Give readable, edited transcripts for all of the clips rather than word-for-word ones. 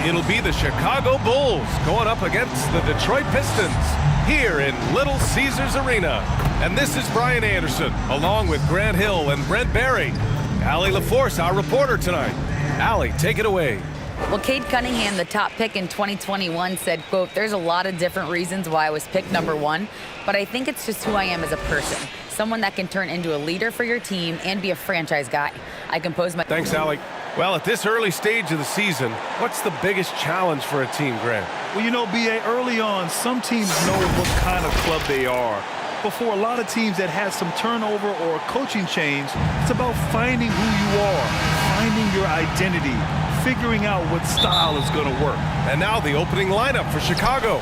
it'll be the Chicago Bulls going up against the Detroit Pistons here in Little Caesars Arena. And this is Brian Anderson, along with Grant Hill and Brent Barry. Allie LaForce, our reporter tonight. Allie, take it away. Well, Cade Cunningham, the top pick in 2021, said, quote, "There's a lot of different reasons why I was picked #1, but I think it's just who I am as a person. Someone that can turn into a leader for your team and be a franchise guy. I compose my..." Thanks, Allie. Well, at this early stage of the season, what's the biggest challenge for a team, Grant? Well, you know, B.A., early on, some teams know what kind of club they are. But for a lot of teams that had some turnover or coaching change, it's about finding who you are, finding your identity, figuring out what style is going to work. And now the opening lineup for Chicago.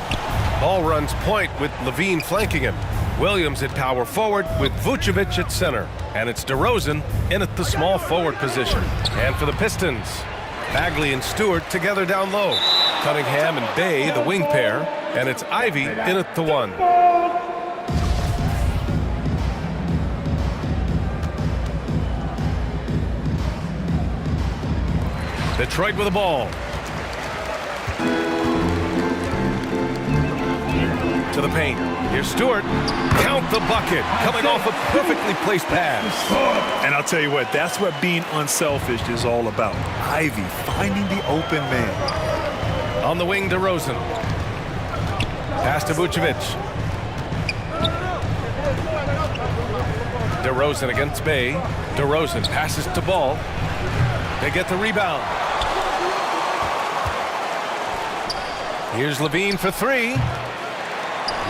Ball runs point with Levine flanking him. Williams at power forward with Vucevic at center. And it's DeRozan in at the small forward position. And for the Pistons, Bagley and Stewart together down low. Cunningham and Bay, the wing pair. And it's Ivy in at the 1. Detroit with the ball. To the paint. Here's Stewart. Count the bucket. Coming off a perfectly placed pass. And I'll tell you what, that's what being unselfish is all about. Ivy finding the open man. On the wing, DeRozan. Pass to Vucevic. DeRozan against Bay. DeRozan passes to Ball. They get the rebound. Here's Levine for 3.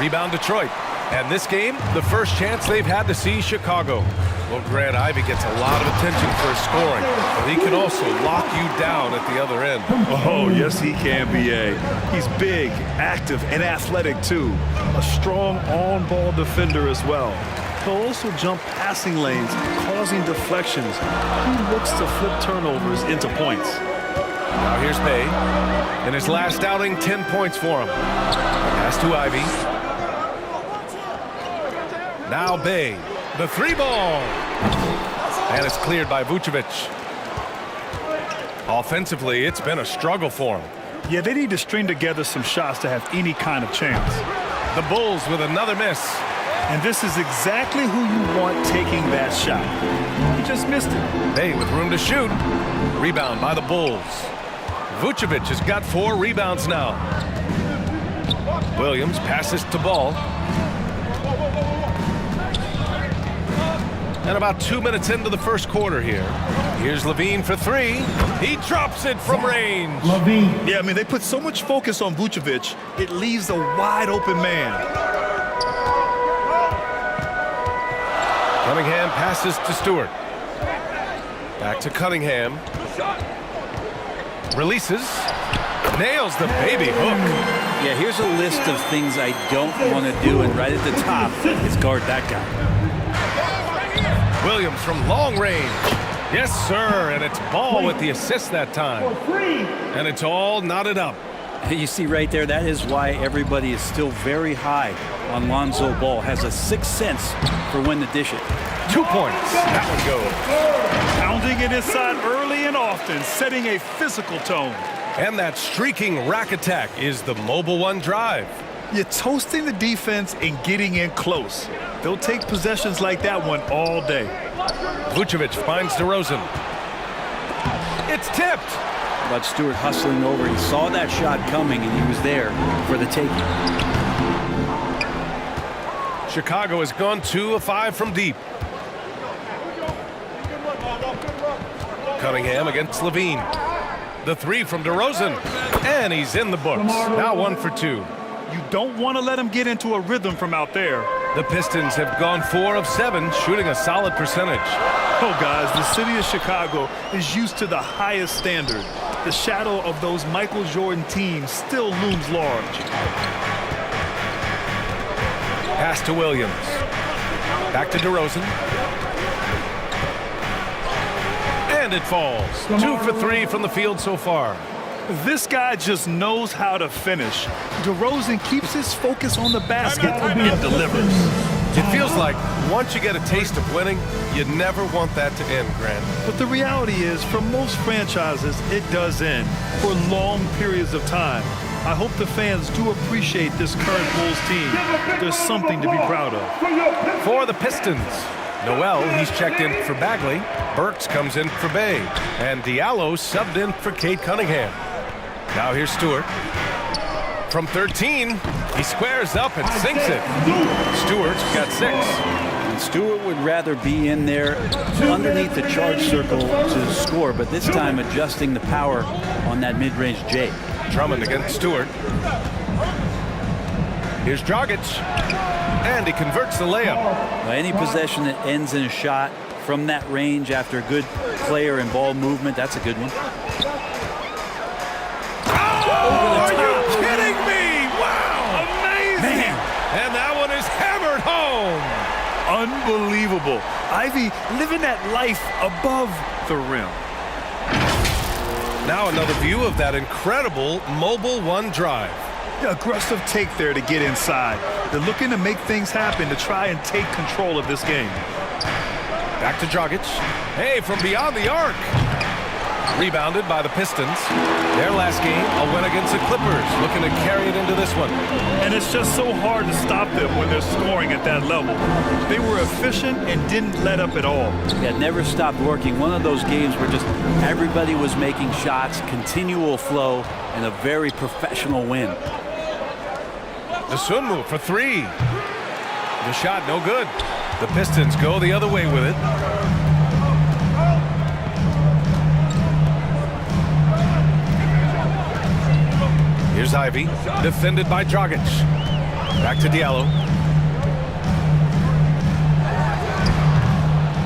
Rebound Detroit. And this game, the first chance they've had to see Chicago. Well, Grant, Ivy gets a lot of attention for his scoring, but he can also lock you down at the other end. Oh, yes, he can, B.A. He's big, active, and athletic, too. A strong on-ball defender as well. He'll also jump passing lanes, causing deflections. He looks to flip turnovers into points. Now here's Bay. In his last outing, 10 points for him. Pass to Ivy. Now Bay. The 3 ball. And it's cleared by Vucevic. Offensively, it's been a struggle for him. Yeah, they need to string together some shots to have any kind of chance. The Bulls with another miss. And this is exactly who you want taking that shot. He just missed it. Bay with room to shoot. Rebound by the Bulls. Vucevic has got 4 rebounds now. Williams passes to Ball. And about 2 minutes into the first quarter here. Here's Levine for 3. He drops it from range. Levine. Yeah, I mean, they put so much focus on Vucevic, it leaves a wide open man. Cunningham passes to Stewart. Back to Cunningham. Releases. Nails the baby hook. Yeah, here's a list of things I don't want to do, and right at the top is guard that guy. Williams from long range. Yes, sir, and it's Ball with the assist that time. And it's all knotted up. You see right there, that is why everybody is still very high on Lonzo Ball. Has a sixth sense for when to dish it. 2 points. That one goes. Pounding it inside early and often, setting a physical tone. And that streaking rack attack is the mobile 1 drive. You're toasting the defense and getting in close. They'll take possessions like that one all day. Vucevic finds DeRozan. It's tipped. But Stewart hustling over. He saw that shot coming, and he was there for the taking. Chicago has gone 2 of 5 from deep. Cunningham against Levine. The 3 from DeRozan. And he's in the books. Now 1 for 2. You don't want to let him get into a rhythm from out there. The Pistons have gone 4 of 7, shooting a solid percentage. Oh, guys, the city of Chicago is used to the highest standard. The shadow of those Michael Jordan teams still looms large. Pass to Williams. Back to DeRozan. And it falls. 2 for 3 from the field so far. This guy just knows how to finish. DeRozan keeps his focus on the basket and delivers. It feels like once you get a taste of winning, you never want that to end, Grant. But the reality is, for most franchises, it does end for long periods of time. I hope the fans do appreciate this current Bulls team. There's something to be proud of. For the Pistons, Noel, he's checked in for Bagley. Burks comes in for Bay. And Diallo subbed in for Cade Cunningham. Now here's Stewart. From 13, he squares up and sinks it. Stewart's got 6. And Stewart would rather be in there underneath the charge circle to score, but this time adjusting the power on that mid-range J. Drummond against Stewart. Here's Dragic. And he converts the layup. Any possession that ends in a shot from that range after a good player and ball movement, that's a good one. Are you kidding me? Wow! Amazing! Man. And that one is hammered home. Unbelievable. Ivy living that life above the rim. Now another view of that incredible mobile one drive. Aggressive take there to get inside. They're looking to make things happen to try and take control of this game. Back to Dragic. Hey, from beyond the arc. Rebounded by the Pistons. Their last game, a win against the Clippers, looking to carry it into this one. And it's just so hard to stop them when they're scoring at that level. They were efficient and didn't let up at all. Yeah, never stopped working. One of those games where just everybody was making shots, continual flow, and a very professional win. Dosunmu for 3. The shot no good. The Pistons go the other way with it. Here's Ivy, defended by Dragic. Back to Diallo.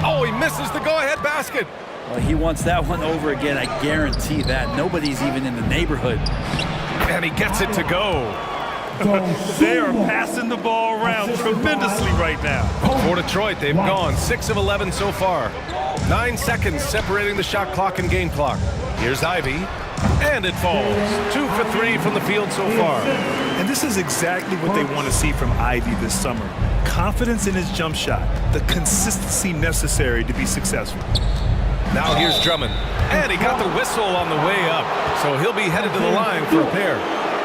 Oh, he misses the go-ahead basket. Well, he wants that one over again. I guarantee that. Nobody's even in the neighborhood. And he gets it to go. They are passing the ball around tremendously right now. For Detroit, they've gone 6 of 11 so far. 9 seconds separating the shot clock and game clock. Here's Ivy. And it falls. 2 for 3 from the field so far. And this is exactly what they want to see from Ivy this summer. Confidence in his jump shot. The consistency necessary to be successful. Now here's Drummond. And he got the whistle on the way up. So he'll be headed to the line for a pair.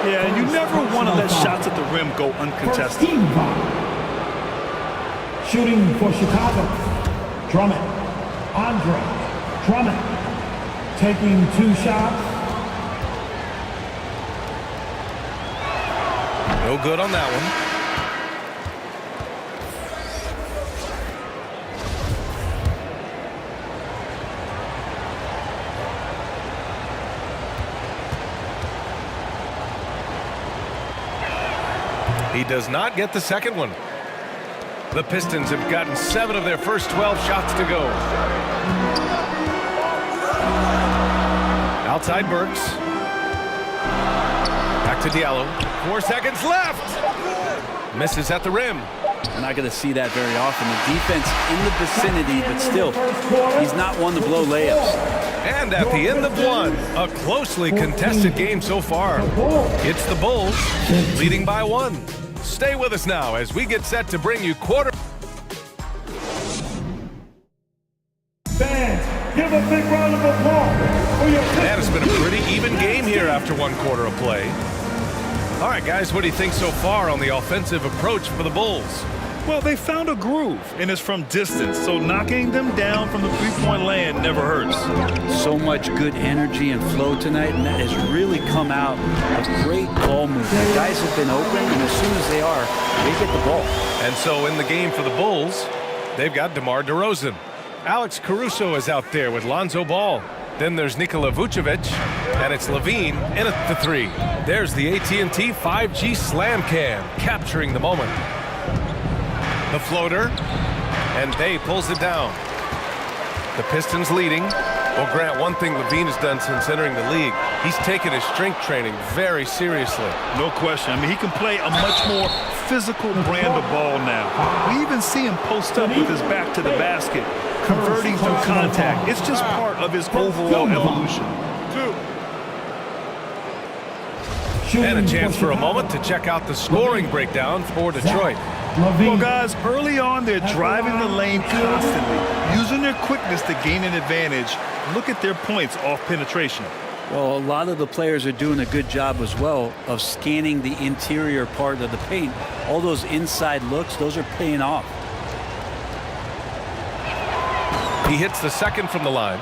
Yeah, and you never want to let shots at the rim go uncontested. Shooting for Chicago. Drummond. Andre Drummond. Taking 2 shots. No good on that one. He does not get the second one. The Pistons have gotten 7 of their first 12 shots to go. Outside Burks. Back to Diallo. 4 seconds left. Misses at the rim. We're not going to see that very often. The defense in the vicinity, but still, he's not one to blow layups. And at the end of one, a closely contested game so far. It's the Bulls leading by 1. Stay with us now as we get set to bring you quarter. Fans, give a big round of applause for your That has been a pretty even game here after 1 quarter of play. All right, guys, what do you think so far on the offensive approach for the Bulls? Well, they found a groove, and it's from distance, so knocking them down from the three-point land never hurts. So much good energy and flow tonight, and that has really come out of great ball movement. The guys have been open, and as soon as they are, they get the ball. And so in the game for the Bulls, they've got DeMar DeRozan. Alex Caruso is out there with Lonzo Ball. Then there's Nikola Vucevic, and it's Levine in at the 3. There's the AT&T 5G Slam Cam, capturing the moment. The floater, and Bay pulls it down. The Pistons leading. Well, Grant, one thing Levine has done since entering the league, he's taken his strength training very seriously. No question. I mean, he can play a much more physical brand of ball now. We even see him post up with his back to the basket, converting through contact. It's just part of his overall evolution. And a chance for a moment to check out the scoring breakdown for Detroit. Well, guys, early on, they're driving the lane constantly, using their quickness to gain an advantage. Look at their points off penetration. Well, a lot of the players are doing a good job as well of scanning the interior part of the paint. All those inside looks, those are paying off. He hits the second from the line.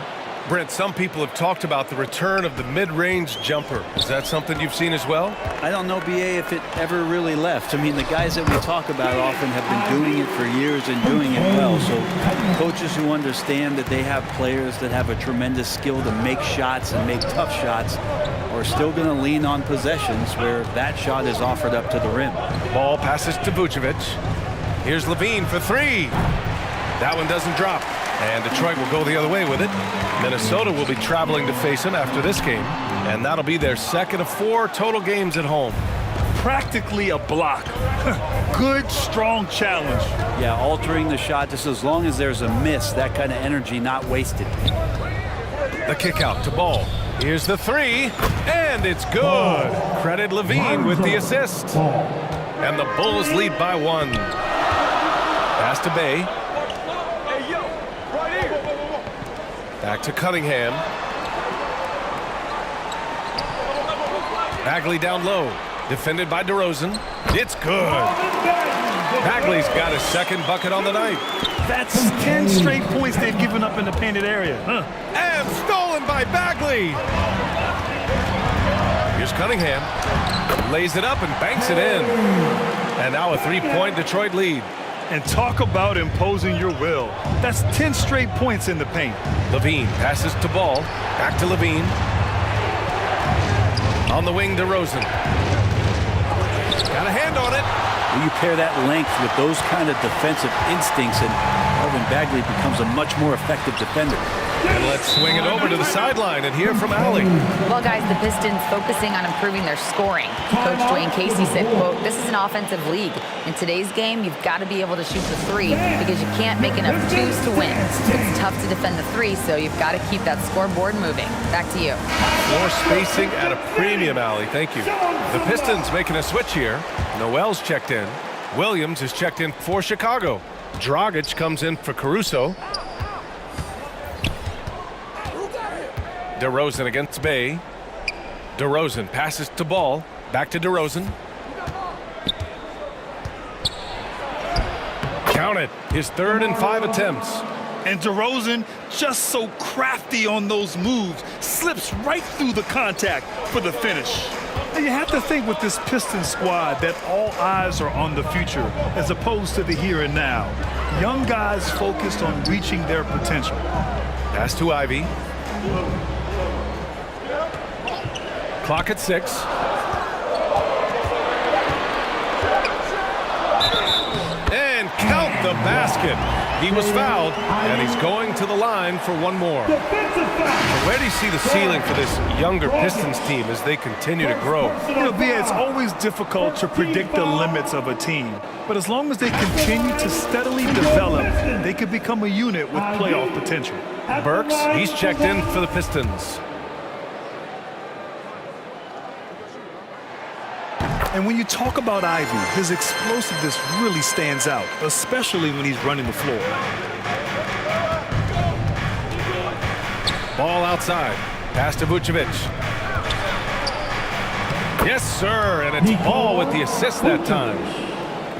Brent, some people have talked about the return of the mid-range jumper. Is that something you've seen as well? I don't know, BA, if it ever really left. I mean, the guys that we talk about often have been doing it for years and doing it well. So coaches who understand that they have players that have a tremendous skill to make shots and make tough shots are still going to lean on possessions where that shot is offered up to the rim. Ball passes to Vucevic. Here's Levine for three. That one doesn't drop. And Detroit will go the other way with it. Minnesota will be traveling to face him after this game. And that'll be their second of 4 total games at home. Practically a block. Good, strong challenge. Yeah, altering the shot just as long as there's a miss, that kind of energy not wasted. The kick out to Ball. Here's the three. And it's good. Credit Levine with the assist. And the Bulls lead by 1. Pass to Bay. Back to Cunningham. Bagley down low. Defended by DeRozan. It's good. Bagley's got his second bucket on the night. That's 10 straight points they've given up in the painted area. And stolen by Bagley. Here's Cunningham. Lays it up and banks it in. And now a 3-point Detroit lead. And talk about imposing your will. That's 10 straight points in the paint. Levine passes to Ball. Back to Levine. On the wing, DeRozan. Got a hand on it. When you pair that length with those kind of defensive instincts, and Marvin Bagley becomes a much more effective defender. And let's swing it over to the sideline and hear from Allie. Well, guys, the Pistons focusing on improving their scoring. Coach Dwayne Casey said, quote, "This is an offensive league. In today's game, you've got to be able to shoot the three because you can't make enough twos to win. It's tough to defend the three, so you've got to keep that scoreboard moving." Back to you. More spacing at a premium, Allie. Thank you. The Pistons making a switch here. Noel's checked in. Williams is checked in for Chicago. Dragic comes in for Caruso. DeRozan against Bay. DeRozan passes to Ball. Back to DeRozan. Count it. His 3rd and 5 attempts. And DeRozan, just so crafty on those moves, slips right through the contact for the finish. And you have to think with this Pistons squad that all eyes are on the future as opposed to the here and now. Young guys focused on reaching their potential. Pass to Ivy. Clock at 6. And count the basket. He was fouled, and he's going to the line for one more. Where do you see the ceiling for this younger Pistons team as they continue to grow? You know, Bia, it's always difficult to predict the limits of a team. But as long as they continue to steadily develop, they could become a unit with playoff potential. Burks, he's checked in for the Pistons. And when you talk about Ivy, his explosiveness really stands out, especially when he's running the floor. Ball outside. Pass to Vucevic. Yes, sir, and it's Ball with the assist that time.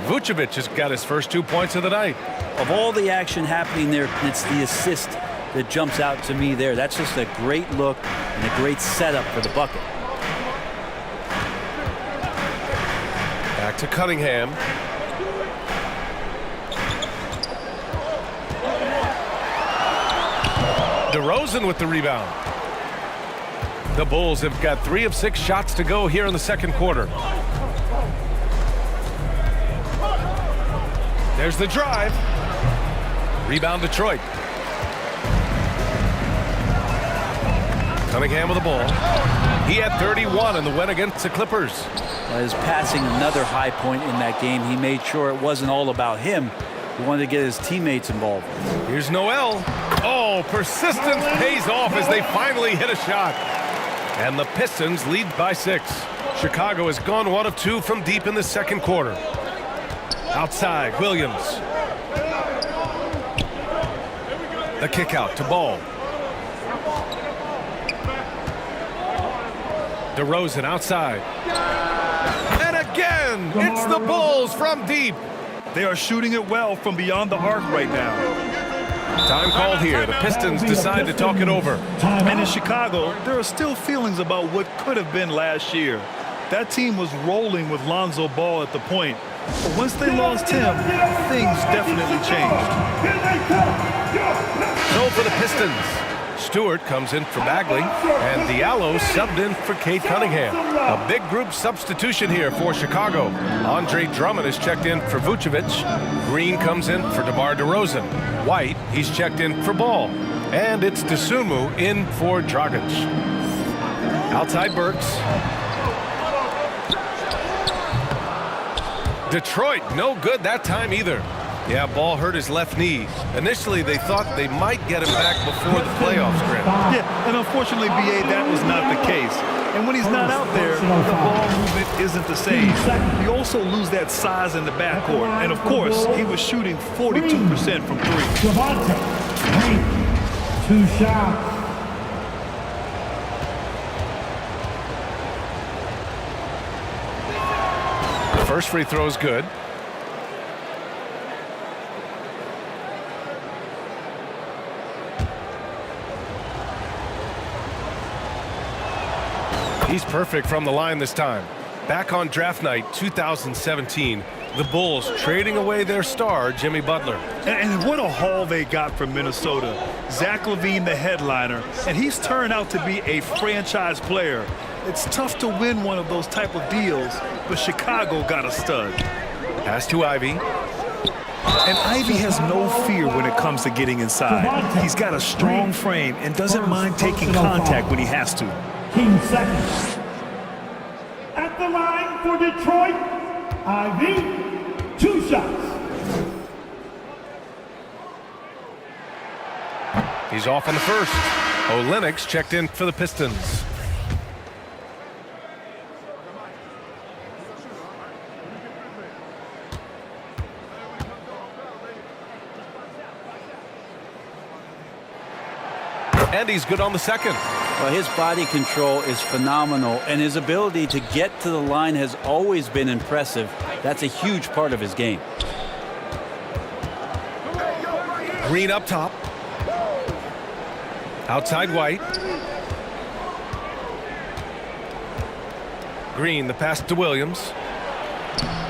Vucevic has got his first 2 points of the night. Of all the action happening there, it's the assist that jumps out to me there. That's just a great look and a great setup for the bucket. Back to Cunningham. DeRozan with the rebound. The Bulls have got 3 of 6 shots to go here in the second quarter. There's the drive. Rebound Detroit. Cunningham with the ball. He had 31 in the win against the Clippers. His passing, another high point in that game. He made sure it wasn't all about him. He wanted to get his teammates involved. Here's Noel. Oh, persistence pays off as they finally hit a shot. And the Pistons lead by 6. Chicago has gone 1 of 2 from deep in the second quarter. Outside, Williams. The kick out to Ball. DeRozan outside. And again, it's the Bulls from deep. They are shooting it well from beyond the arc right now. Time called here. The Pistons decide to talk it over. And in Chicago, there are still feelings about what could have been last year. That team was rolling with Lonzo Ball at the point. But once they lost him, things definitely changed. So for the Pistons, Stewart comes in for Bagley, and Diallo subbed in for Cade Cunningham. A big group substitution here for Chicago. Andre Drummond is checked in for Vucevic. Green comes in for DeMar DeRozan. White, he's checked in for Ball. And it's Dosunmu in for Dragic. Outside Burks. Detroit, no good that time either. Yeah, Ball hurt his left knee. Initially, they thought they might get him back before the playoffs, Grant. Yeah, and unfortunately, B.A., that was not the case. And when he's not out there, the ball movement isn't the same. You also lose that size in the backcourt. And, of course, he was shooting 42% from three. Javante Green, 2 shots. First free throw is good. He's perfect from the line this time. Back on draft night 2017, the Bulls trading away their star, Jimmy Butler. And what a haul they got from Minnesota. Zach LaVine, the headliner, and he's turned out to be a franchise player. It's tough to win one of those type of deals, but Chicago got a stud. Pass to Ivy. And Ivy has no fear when it comes to getting inside. He's got a strong frame and doesn't mind taking contact when he has to. King seconds. At the line for Detroit, Ivy, 2 shots. He's off on the first. Olenek's checked in for the Pistons. And he's good on the second. Well, his body control is phenomenal, and his ability to get to the line has always been impressive. That's a huge part of his game. Green up top. Outside White. Green, the pass to Williams.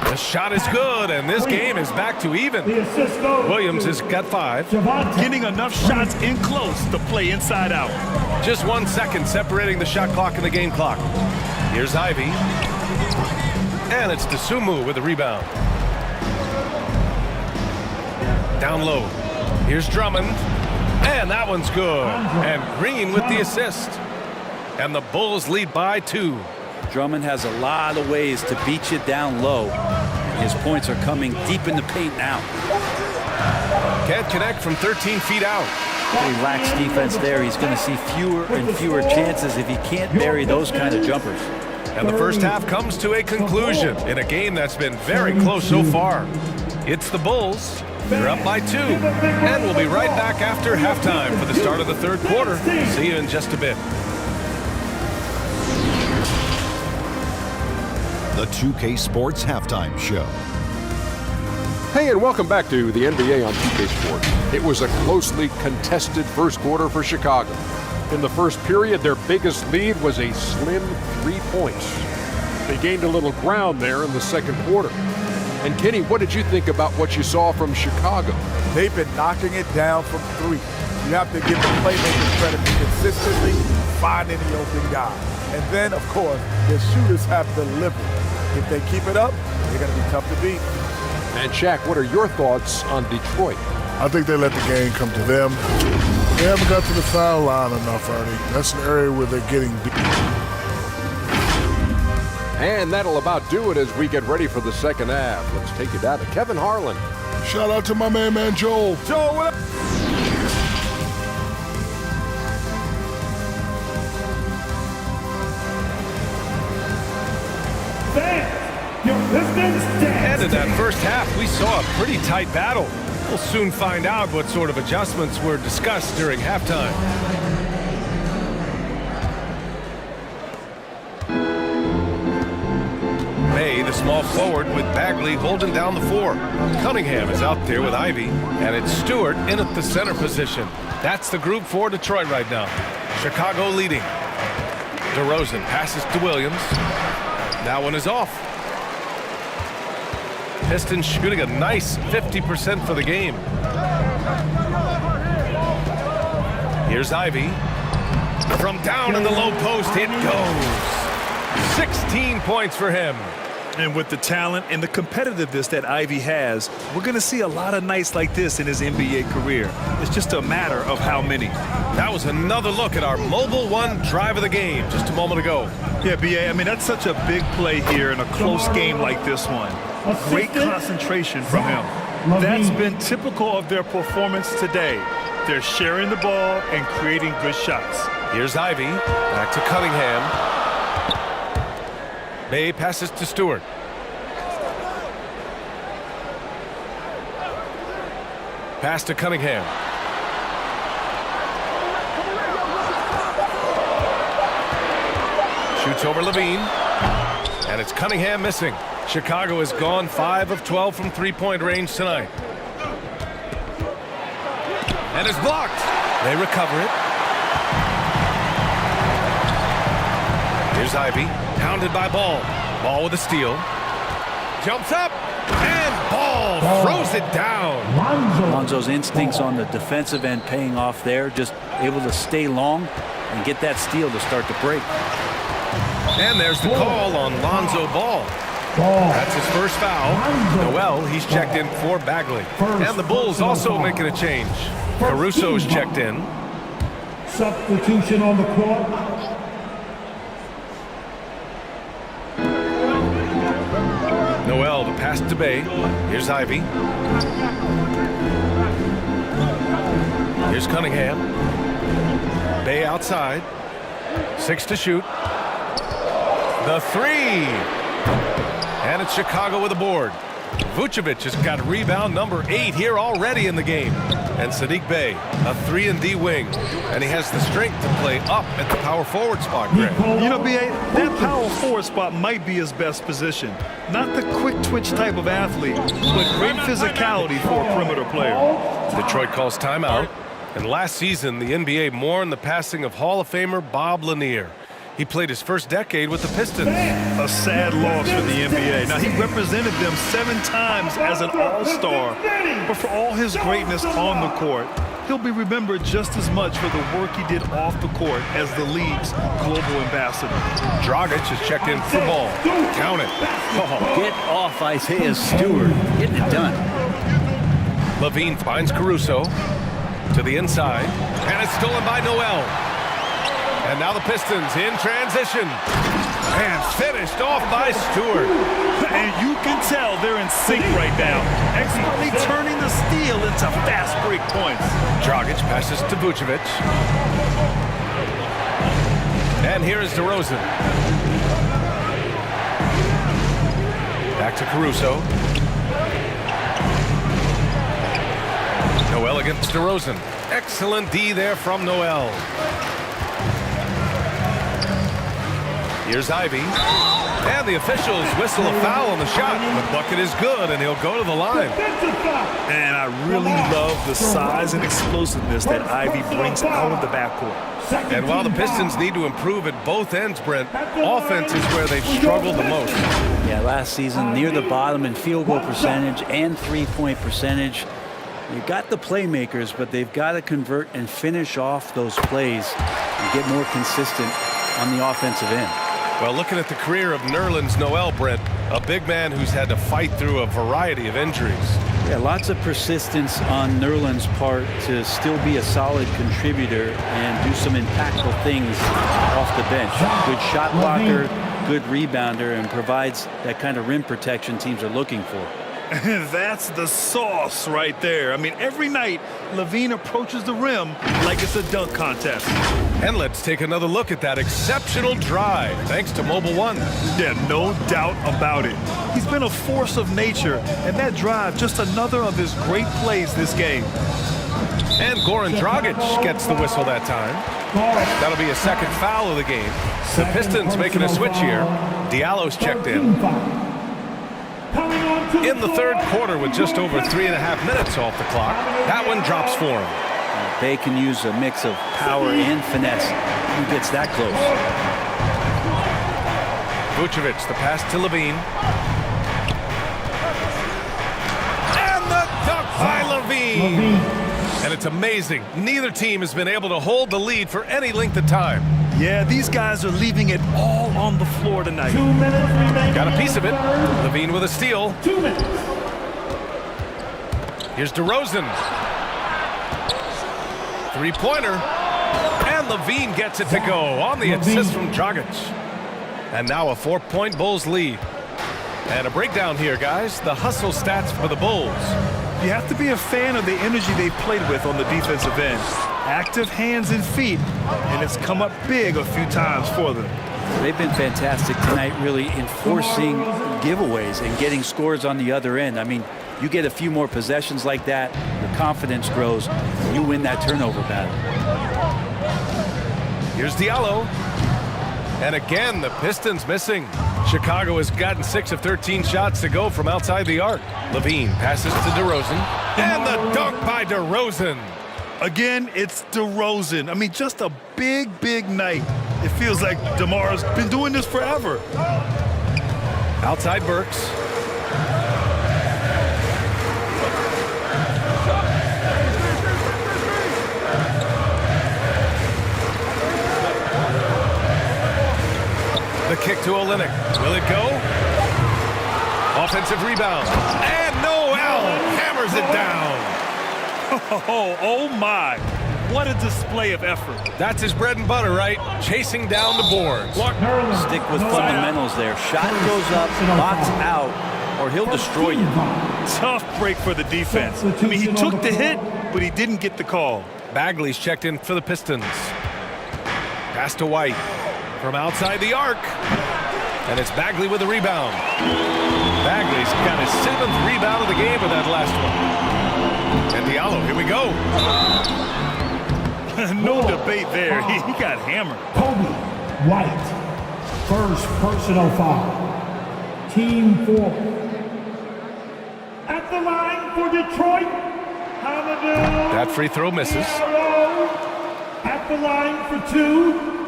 The shot is good, and this game is back to even. The assist goes Williams to has got 5. Javante. Getting enough shots in close to play inside out. Just 1 second separating the shot clock and the game clock. Here's Ivy. And it's Dosunmu with the rebound. Down low. Here's Drummond. And that one's good. And Green with the assist. And the Bulls lead by 2. Drummond has a lot of ways to beat you down low. And his points are coming deep in the paint now. Can't connect from 13 feet out. He lacks defense there. He's going to see fewer and fewer chances if he can't bury those kind of jumpers. And the first half comes to a conclusion in a game that's been very close so far. It's the Bulls. They're up by 2. And we'll be right back after halftime for the start of the third quarter. See you in just a bit. The 2K Sports Halftime Show. Hey, and welcome back to the NBA on 2K Sports. It was a closely contested first quarter for Chicago. In the first period, their biggest lead was a slim 3 points. They gained a little ground there in the second quarter. And Kenny, what did you think about what you saw from Chicago? They've been knocking it down from 3. You have to give the playmakers credit for consistently finding the open guy. And then, of course, the shooters have delivered. If they keep it up, they're going to be tough to beat. And Shaq, what are your thoughts on Detroit? I think they let the game come to them. They haven't got to the foul line enough, Ernie. That's an area where they're getting beat. And that'll about do it as we get ready for the second half. Let's take it down to Kevin Harlan. Shout out to my man Joel. Joel, what up? Dance. Your Pistons dance. And And in that first half, we saw a pretty tight battle. We'll soon find out what sort of adjustments were discussed during halftime. May, the small forward, with Bagley holding down the 4. Cunningham is out there with Ivy, and it's Stewart in at the center position. That's the group for Detroit right now. Chicago leading. DeRozan passes to Williams. That one is off. Pistons shooting a nice 50% for the game. Here's Ivy. From down in the low post, it goes. 16 points for him. And with the talent and the competitiveness that Ivy has, we're going to see a lot of nights like this in his NBA career. It's just a matter of how many. That was another look at our Mobile One drive of the game just a moment ago. Yeah, B.A., I mean, that's such a big play here in a close game like this one. Great concentration from him. That's been typical of their performance today. They're sharing the ball and creating good shots. Here's Ivy. Back to Cunningham. May passes to Stewart. Pass to Cunningham. Shoots over Levine. And it's Cunningham missing. Chicago has gone 5 of 12 from three-point range tonight. And it's blocked. They recover it. Here's Ivy. Pounded by Ball. Ball with a steal. Jumps up. And Ball throws it down. Lonzo's instincts on the defensive end paying off there. Just able to stay long and get that steal to start to break. And there's the call on Lonzo Ball. That's his first foul. Noel, he's checked in for Bagley. And the Bulls also making a change. Caruso's checked in. Substitution on the court. Noel, the pass to Bay. Here's Ivy. Here's Cunningham. Bay outside. 6 to shoot. The 3. And it's Chicago with a board. Vucevic has got rebound number 8 here already in the game. And Sadiq Bey, a 3-and-D wing. And he has the strength to play up at the power forward spot, Greg. You know, B.A., that power forward spot might be his best position. Not the quick twitch type of athlete, but great physicality for a perimeter player. Detroit calls timeout. And last season, the NBA mourned the passing of Hall of Famer Bob Lanier. He played his first decade with the Pistons. A sad loss for the NBA. Now, he represented them 7 times as an all-star, but for all his greatness on the court, he'll be remembered just as much for the work he did off the court as the league's global ambassador. Dragic is checked in for Ball. Count it. Oh, get off Isaiah Stewart. Getting it done. Levine finds Caruso to the inside, and it's stolen by Noel. And now the Pistons in transition. And finished off by Stewart. And you can tell they're in sync right now. Expertly turning the steal into fast break points. Dragic passes to Vucevic. And here is DeRozan. Back to Caruso. Noel against DeRozan. Excellent D there from Noel. Here's Ivy. And the officials whistle a foul on the shot. The bucket is good, and he'll go to the line. And I really love the size and explosiveness that Ivy brings out of the backcourt. And while the Pistons need to improve at both ends, Brent, offense is where they've struggled the most. Yeah, last season near the bottom in field goal percentage and three-point percentage. You've got the playmakers, but they've got to convert and finish off those plays and get more consistent on the offensive end. Well, looking at the career of Nerlens Noel, Brent, a big man who's had to fight through a variety of injuries. Yeah, lots of persistence on Nerlens' part to still be a solid contributor and do some impactful things off the bench. Good shot blocker, good rebounder, and provides that kind of rim protection teams are looking for. That's the sauce right there. I mean, every night, LaVine approaches the rim like it's a dunk contest. And let's take another look at that exceptional drive, thanks to Mobile One. Yeah, no doubt about it. He's been a force of nature, and that drive, just another of his great plays this game. And Goran Dragic gets the whistle that time. That'll be a second foul of the game. The Pistons making a switch here. Diallo's checked in. In the third quarter with just over 3.5 minutes off the clock. That one drops for him. They can use a mix of power and finesse. Who gets that close? Vucevic, the pass to LaVine. And the dunk by LaVine. And it's amazing. Neither team has been able to hold the lead for any length of time. Yeah, these guys are leaving it all on the floor tonight. 2 minutes remaining. Got a piece of it. LaVine with a steal. 2 minutes. Here's DeRozan. Three-pointer. And LaVine gets it to go on the assist from Dragic. And now a 4-point Bulls lead. And a breakdown here, guys. The hustle stats for the Bulls. You have to be a fan of the energy they've played with on the defensive end. Active hands and feet, and it's come up big a few times for them. They've been fantastic tonight, really enforcing giveaways and getting scores on the other end. I mean, you get a few more possessions like that, your confidence grows, and you win that turnover battle. Here's Diallo. And again, the Pistons missing. Chicago has gotten 6 of 13 shots to go from outside the arc. LaVine passes to DeRozan. And the dunk by DeRozan. Again, it's DeRozan. I mean, just a big, big night. It feels like DeMar's been doing this forever. Outside Burks. The kick to Olynyk. Will it go? Offensive rebound. And Noel hammers it down. Oh my. What a display of effort. That's his bread and butter, right? Chasing down the boards. Stick with fundamentals there. Shot goes up, box out, or he'll destroy you. Tough break for the defense. I mean, he took the hit, but he didn't get the call. Bagley's checked in for the Pistons. Pass to White. From outside the arc. And it's Bagley with the rebound. Bagley's got his 7th rebound of the game with that last one. And Diallo, here we go. No debate there. He got hammered. Kobe White. First personal foul. Team 4. At the line for Detroit, Hamidou. That free throw misses. At the line for 2.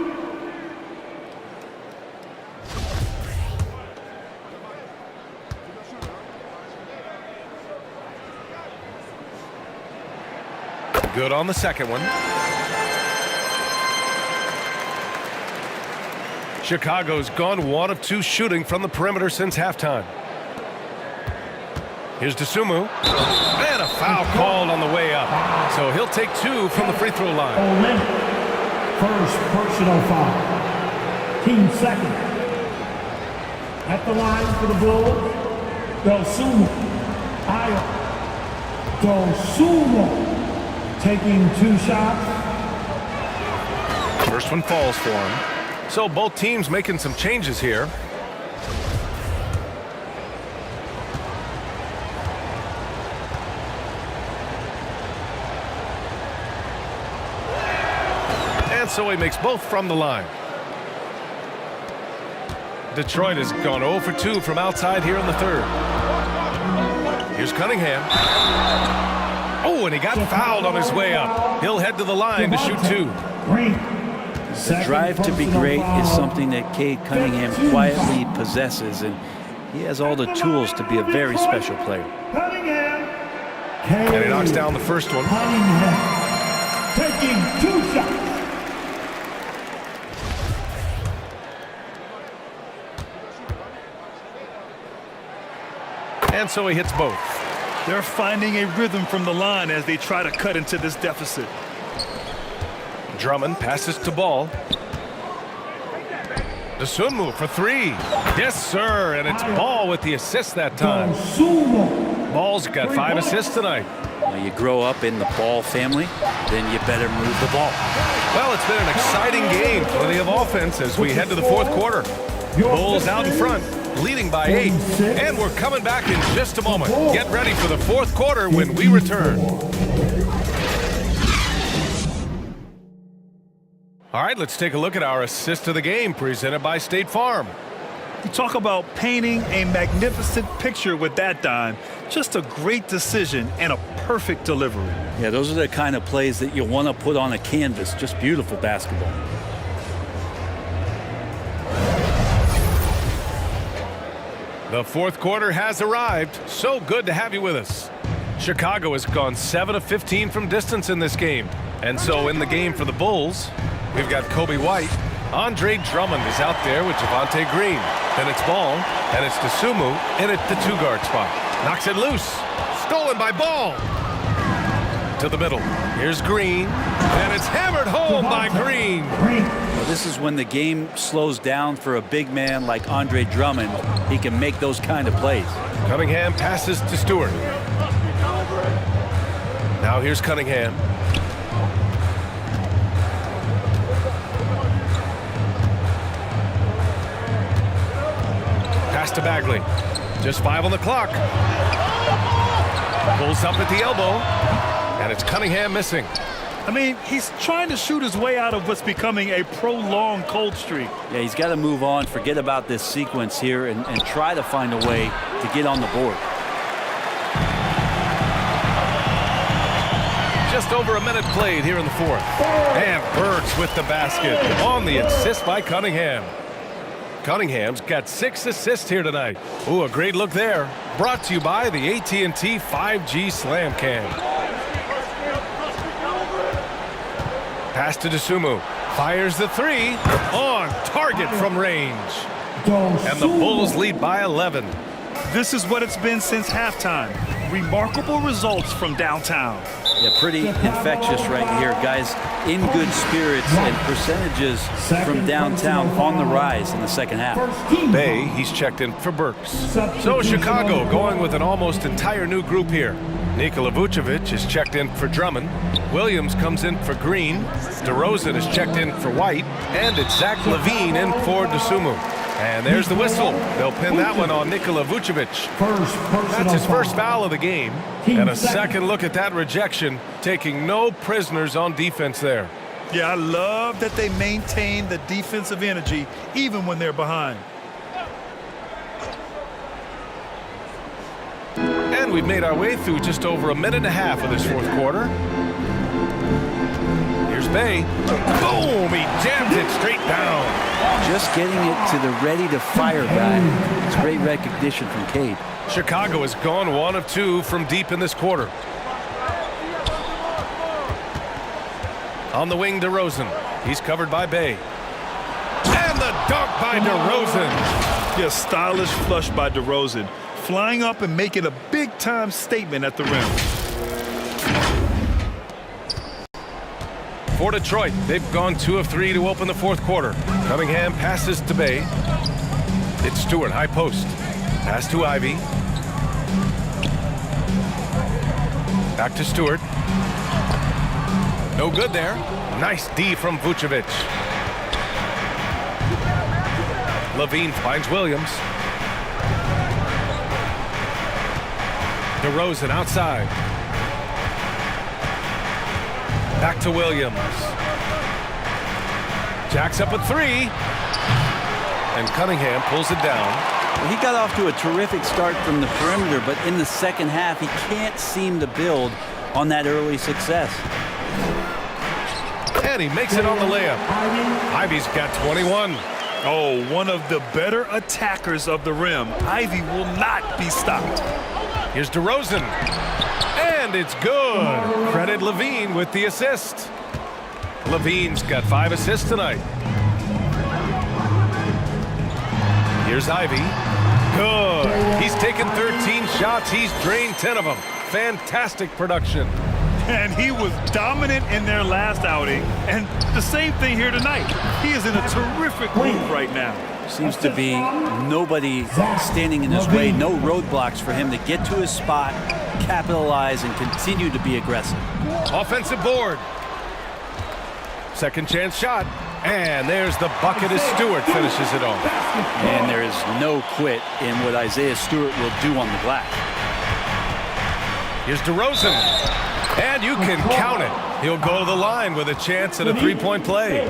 Good on the second one. Chicago's gone 1 of 2 shooting from the perimeter since halftime. Here's Dosunmu. And a foul called on the way up. So he'll take 2 from the free throw line. Olynyk. First personal foul. Team 2nd. At the line for the Bulls, Dosunmu. Dosunmu. Taking 2 shots. First one falls for him. So both teams making some changes here. And so he makes both from the line. Detroit has gone 0 for 2 from outside here in the third. Here's Cunningham. Oh, and he got fouled on his way up. He'll head to the line to shoot 2. The drive to be great is something that Cade Cunningham quietly possesses, and he has all the tools to be a very special player. And he knocks down the first one. Taking 2 shots. And so he hits both. They're finding a rhythm from the line as they try to cut into this deficit. Drummond passes to Ball. Dosunmu for 3. Yes, sir. And it's Ball with the assist that time. Dosunmu. Ball's got 5 assists tonight. You grow up in the Ball family, then you better move the ball. Well, it's been an exciting game. Plenty of offense as we head to the fourth quarter. Bulls out in front, leading by 8. And we're coming back in just a moment. Get ready for the fourth quarter when we return. All right, let's take a look at our assist of the game presented by State Farm. You talk about painting a magnificent picture with that dime. Just a great decision and a perfect delivery. Yeah, those are the kind of plays that you want to put on a canvas. Just beautiful basketball. The fourth quarter has arrived. So good to have you with us. Chicago has gone 7 of 15 from distance in this game. And so in the game for the Bulls, we've got Kobe White. Andre Drummond is out there with Javonte Green. Then it's Ball, and it's Dosunmu in at the 2-guard spot. Knocks it loose. Stolen by Ball. To the middle. Here's Green, and it's hammered home by Green. Well, this is when the game slows down for a big man like Andre Drummond. He can make those kind of plays. Cunningham passes to Stewart. Now here's Cunningham. Pass to Bagley. Just 5 on the clock. Pulls up at the elbow. And it's Cunningham missing. I mean, he's trying to shoot his way out of what's becoming a prolonged cold streak. Yeah, he's got to move on, forget about this sequence here, and try to find a way to get on the board. Just over a minute played here in the fourth. And Burks with the basket on the assist by Cunningham. Cunningham's got 6 assists here tonight. Ooh, a great look there. Brought to you by the AT&T 5G Slam Cam. Pass to Dosunmu. Fires the 3. On target from range. And the Bulls lead by 11. This is what it's been since halftime. Remarkable results from downtown. Yeah, pretty infectious right here. Guys in good spirits and percentages from downtown on the rise in the second half. Bay, he's checked in for Burks. So Chicago going with an almost entire new group here. Nikola Vucevic is checked in for Drummond. Williams comes in for Green. DeRozan is checked in for White. And it's Zach LaVine in for Dosunmu. And there's the whistle. They'll pin that one on Nikola Vucevic. That's his first foul of the game. And a second look at that rejection, taking no prisoners on defense there. Yeah, I love that they maintain the defensive energy even when they're behind. And we've made our way through just over a minute and a half of this fourth quarter. Here's Bay. Boom! He jams it straight down. Just getting it to the ready-to-fire guy. It's great recognition from Cade. Chicago has gone 1 of 2 from deep in this quarter. On the wing, DeRozan. He's covered by Bay. And the dunk by DeRozan. Yeah, stylish flush by DeRozan. Flying up and making a big-time statement at the rim. For Detroit, they've gone 2 of 3 to open the fourth quarter. Cunningham passes to Bay. It's Stewart, high post. Pass to Ivy. Back to Stewart. No good there. Nice D from Vucevic. LaVine finds Williams. DeRozan outside. Back to Williams. Jacks up at 3. And Cunningham pulls it down. Well, he got off to a terrific start from the perimeter, but in the second half, he can't seem to build on that early success. And he makes it on the layup. Ivy's got 21. Oh, one of the better attackers of the rim. Ivy will not be stopped. Here's DeRozan. And it's good. Credit LaVine with the assist. LaVine's got 5 assists tonight. Here's Ivy. Good. He's taken 13 shots. He's drained 10 of them. Fantastic production. And he was dominant in their last outing. And the same thing here tonight. He is in a terrific mood right now. Seems to be nobody standing in his way, no roadblocks for him to get to his spot, capitalize, and continue to be aggressive. Offensive board. Second chance shot. And there's the bucket as Stewart finishes it off. And there is no quit in what Isaiah Stewart will do on the glass. Here's DeRozan. And you can count it. He'll go to the line with a chance at a three-point play.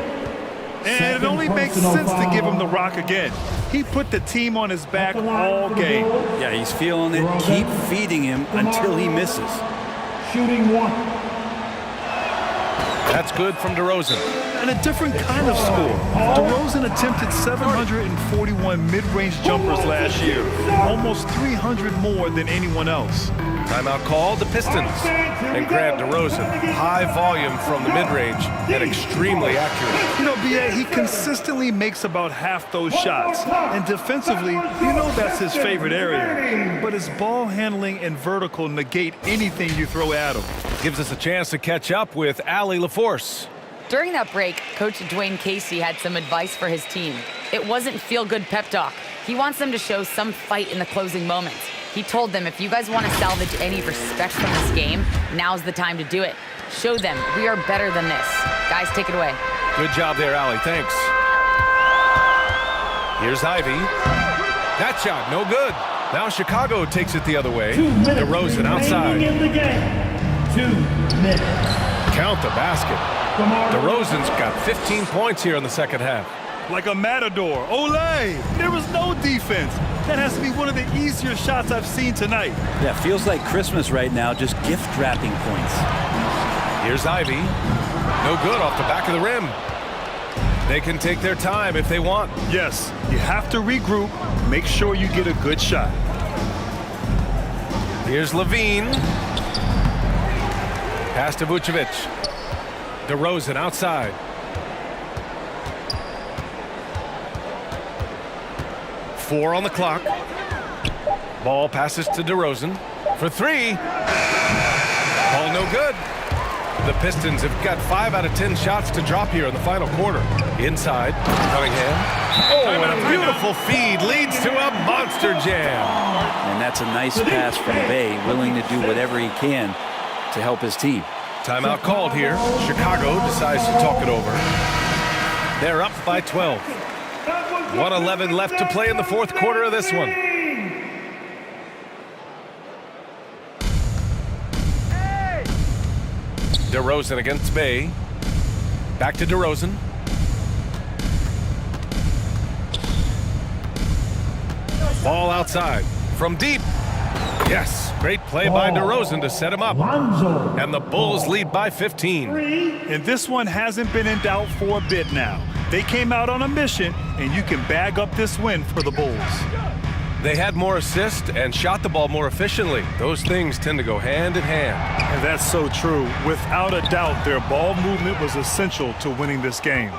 And it only makes sense to give him the rock again. He put the team on his back all game. Yeah, he's feeling it. Keep feeding him until he misses. Shooting 1. That's good from DeRozan. And a different kind of score. DeRozan attempted 741 mid-range jumpers last year, almost 300 more than anyone else. Timeout called the Pistons. And Grant DeRozan, high volume from the mid-range and extremely accurate. You know, B.A., he consistently makes about half those shots. And defensively, you know that's his favorite area. But his ball handling and vertical negate anything you throw at him. Gives us a chance to catch up with Allie LaForce. During that break, Coach Dwayne Casey had some advice for his team. It wasn't feel-good pep talk. He wants them to show some fight in the closing moments. He told them, if you guys want to salvage any respect from this game, now's the time to do it. Show them we are better than this. Guys, take it away. Good job there, Allie. Thanks. Here's Ivy. That shot, no good. Now Chicago takes it the other way. DeRozan outside. In the game. 2 minutes. Count the basket. DeRozan's got 15 points here in the second half. Like a matador. Olay! There was no defense. That has to be one of the easier shots I've seen tonight. Yeah, feels like Christmas right now, just gift wrapping points. Here's Ivy. No good off the back of the rim. They can take their time if they want. Yes, you have to regroup. Make sure you get a good shot. Here's Levine. Pass to Vucevic. DeRozan outside. Four on the clock. Ball passes to DeRozan for 3. Ball no good. The Pistons have got 5 out of 10 shots to drop here in the final quarter. Inside, Cunningham. Oh, and a beautiful feed leads to a monster jam. And that's a nice pass from Bay, willing to do whatever he can to help his team. Timeout called here. Chicago decides to talk it over. They're up by 12. 1:11 left to play in the fourth quarter of this one. DeRozan against Bay. Back to DeRozan. Ball outside. From deep. Yes, great play by DeRozan to set him up. And the Bulls lead by 15. And this one hasn't been in doubt for a bit now. They came out on a mission, and you can bag up this win for the Bulls. They had more assists and shot the ball more efficiently. Those things tend to go hand in hand. And that's so true. Without a doubt, their ball movement was essential to winning this game.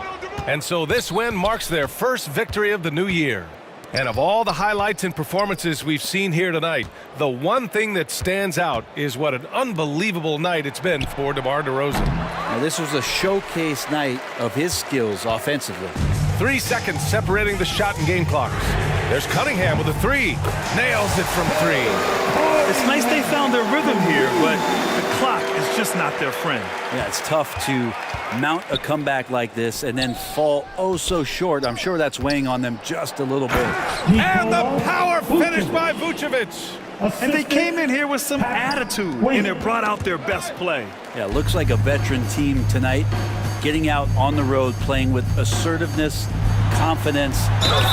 And so this win marks their first victory of the new year. And of all the highlights and performances we've seen here tonight, the one thing that stands out is what an unbelievable night it's been for DeMar DeRozan. Now, this was a showcase night of his skills offensively. 3 seconds separating the shot and game clocks. There's Cunningham with a 3. Nails it from 3. It's nice they found their rhythm here, but the clock is just not their friend. Yeah, it's tough to mount a comeback like this and then fall oh so short. I'm sure that's weighing on them just a little bit. And the power finish by Vucevic. And they came in here with some attitude, and it brought out their best play. Yeah, looks like a veteran team tonight, getting out on the road, playing with assertiveness, confidence,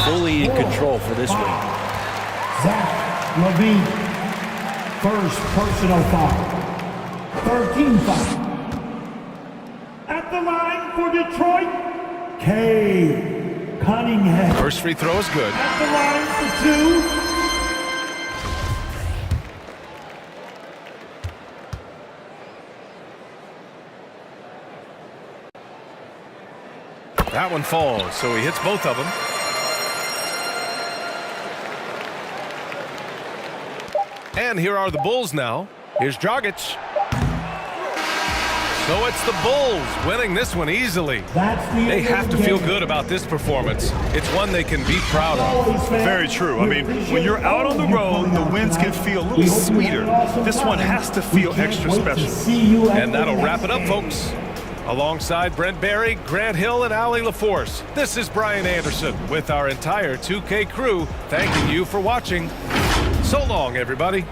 fully in control for this win. Zach Levine, first personal foul. 13 foul. At the line for Detroit, Cade Cunningham. First free throw is good. At the line for 2. That one falls, so he hits both of them. And here are the Bulls now. Here's Dragic. So it's the Bulls winning this one easily. They have to feel good about this performance. It's one they can be proud of. Very true. I mean, when you're out on the road, the wins can feel a little sweeter. This one has to feel extra special. And that'll wrap it up, folks. Alongside Brent Barry, Grant Hill, and Allie LaForce, this is Brian Anderson with our entire 2K crew thanking you for watching. So long, everybody.